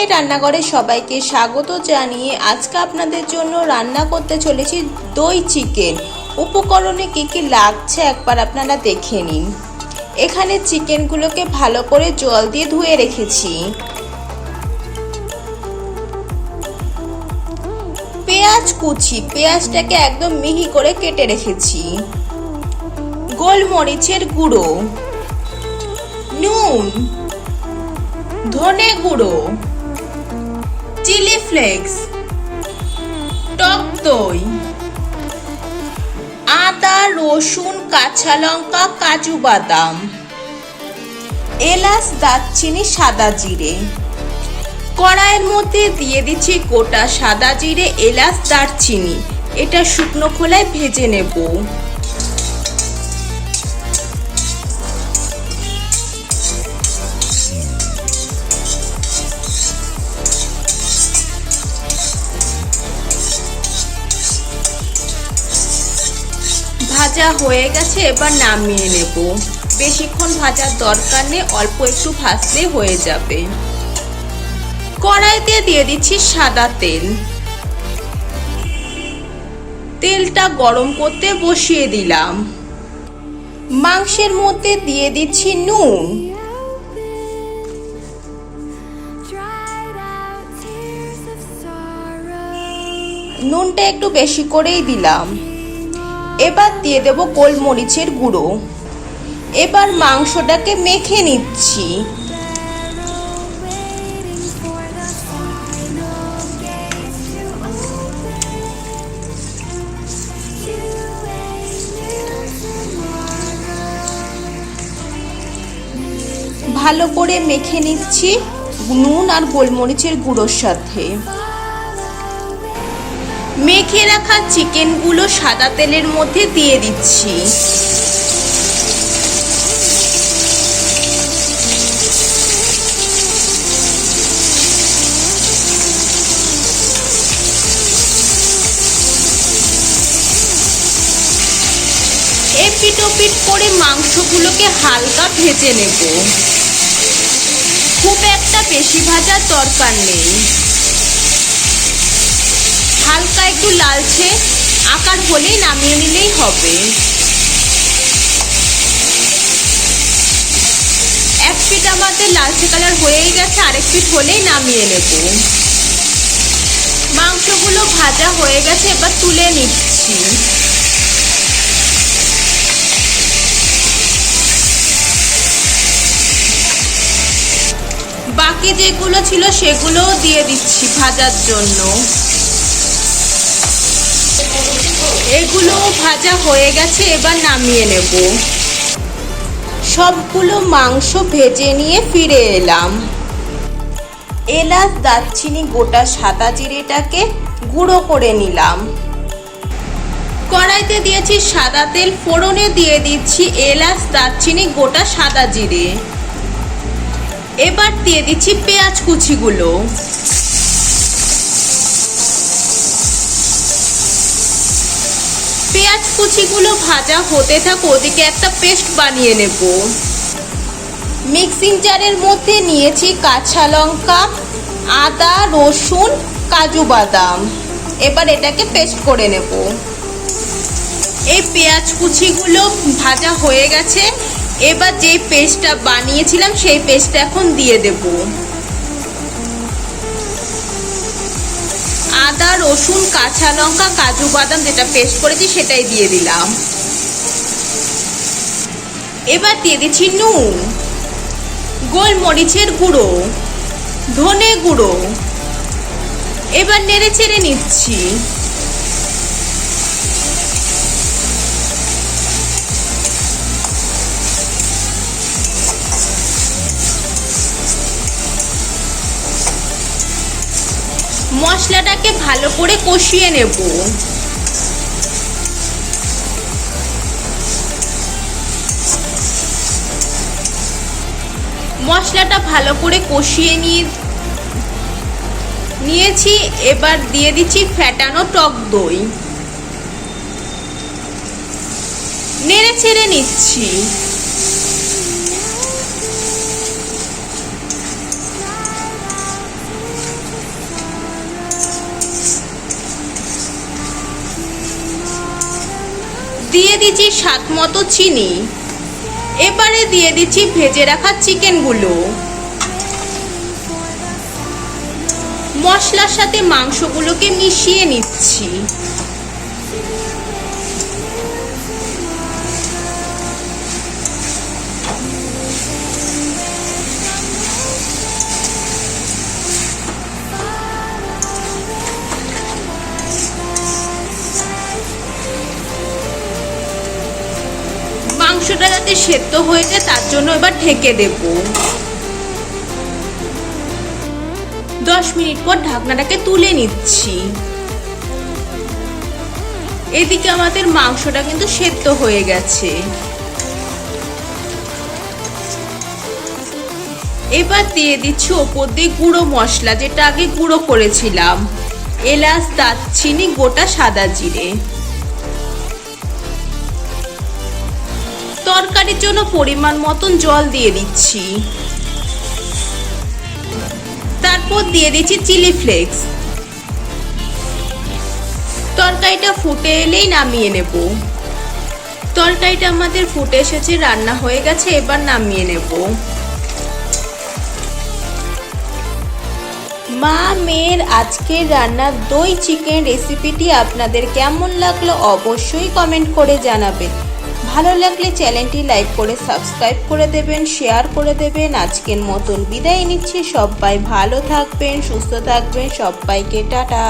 মায়ের রান্নাঘরে সবাইকে স্বাগত জানিয়ে আজকে আপনাদের জন্য রান্না করতে চলেছি দই চিকেন। উপকরণে কি কি লাগছে একবার আপনারা দেখে নিন। এখানে চিকেনগুলোকে ভালো করে জল দিয়ে ধুয়ে রেখেছি। পেঁয়াজ কুচি, পেঁয়াজটাকে একদম মিহি করে কেটে রেখেছি। গোলমরিচের গুঁড়ো, নুন, ধনে গুঁড়ো, চিলি ফ্লেক্স, টক দই, আদা, রসুন, কাঁচা লঙ্কা, কাজু বাদাম, এলাচ, দারচিনি, সাদা জিরে। কড়াইয়ের মধ্যে দিয়ে দিচ্ছি গোটা সাদা জিরে, এলাচ, দারচিনি। এটা শুকনো খোলায় ভেজে নেব। ভাজা হয়ে গেছে, এবার নামিয়ে নেব। বেশিক্ষণ ভাজার দরকার নেই, অল্প একটু ভাজলে হয়ে যাবে। কড়াইতে দিয়ে দিচ্ছি সাদা তেল। তেলটা গরম করতে বসিয়ে দিলাম। মাংসের মধ্যে দিয়ে দিচ্ছি নুন, নুনটা একটু বেশি করেই দিলাম। এবার দিয়ে দেব গোলমরিচের গুঁড়ো। এবার মাংসটাকে মেখে নিচ্ছি। ভালো করে মেখে নিচ্ছি নুন আর গোলমরিচের গুঁড়োর সাথে। মেখে রাখা চিকেনগুলো সাদা তেলের মধ্যে দিয়ে দিচ্ছি। এপিট ওপিট করে মাংসগুলোকে হালকা ভেজে নেব। খুব একটা বেশি ভাজার দরকার নেই। হালকা একটু লালচে আকার হলেই নামিয়ে নিলেই হবে। এক পিঠ আমাদের লালচে কালার হয়েই গেছে, আরেক পিঠ হলেই নামিয়ে নেব। মাংসগুলো ভাজা হয়ে গেছে, এবার তুলে নিচ্ছি। বাকি যেগুলো ছিল সেগুলোও দিয়ে দিচ্ছি ভাজার জন্য। এগুলো ভাজা হয়ে গেছে, এবার নামিয়ে নেব। সবগুলো মাংস ভেজে নিয়ে ফিরে এলাম। এলাচ, দারচিনি, গোটা সাদা জিরেটাকে গুঁড়ো করে নিলাম। কড়াইতে দিয়েছি সাদা তেল, ফোড়নে দিয়ে দিচ্ছি এলাচ, দারচিনি, গোটা সাদা জিরে। এবার দিয়ে দিচ্ছি পেঁয়াজ কুচিগুলো। পেঁয়াজ কুচিগুলো ভাজা হতে থাক, ওদিকে একটা পেস্ট বানিয়ে নেব। মিক্সিং জারের মধ্যে নিয়েছি কাঁচা লঙ্কা, আদা, রসুন, কাজু বাদাম। এবার এটাকে পেস্ট করে নেব। এই পেঁয়াজ কুচিগুলো ভাজা হয়ে গেছে, এবার যে পেস্টটা বানিয়েছিলাম সেই পেস্টটা এখন দিয়ে দেব। আদা, রসুন, কাঁচা লঙ্কা, কাজু বাদাম যেটা পেস্ট করেছি সেটাই দিয়ে দিলাম। এবার দিয়ে দিচ্ছি নুন, গোলমরিচের গুঁড়ো, ধনে গুঁড়ো। এবার নেড়ে চেড়ে নিচ্ছি। মশলাটাকে ভালো করে কষিয়ে নেব। মশলাটা ভালো করে কষিয়ে নিয়েছি। এবার দিয়ে দিচ্ছি ফ্যাটানো টক দই। নেড়ে ছেড়ে নিচ্ছি। দিয়ে দিচ্ছি স্বাদ মতো চিনি। এবারে দিয়ে দিচ্ছি ভেজে রাখা চিকেনগুলো। মশলার সাথে মাংসগুলোকে মিশিয়ে নিচ্ছি। মাংসটা যাতে সেদ্ধ হয়ে যায় তার জন্য এবার ঢেকে দেব। 10 মিনিট পর ঢাকনাটাকে তুলে নিচ্ছি। এদিকে আমাদের মাংসটা কিন্তু সেদ্ধ হয়ে গেছে। এবার দিয়ে দিচ্ছি ওপর দিয়ে গুঁড়ো মশলা, যেটা আগে গুঁড়ো করেছিলাম। এলাচ, দারচিনি, গোটা সাদা জিরে। তরকারির জন্য পরিমাণ মতন জল দিয়ে দিচ্ছি। তারপর দিয়ে দিচ্ছি চিলি ফ্লেক্স। তরকারিটা ফুটে এলেই নামিয়ে নেব। তরকারিটা আমাদের ফুটে এসেছে, রান্না হয়ে গেছে, এবার নামিয়ে নেব। মা মেয়ের আজকের রান্নার দই চিকেন রেসিপিটি আপনাদের কেমন লাগলো অবশ্যই কমেন্ট করে জানাবেন। ভালো লাগলে চ্যানেলটি লাইক করে সাবস্ক্রাইব করে দেবেন, শেয়ার করে দেবেন। আজকের মতন বিদায় নিচ্ছি। সবাই ভালো থাকবেন, সুস্থ থাকবেন। সবাইকে টাটা।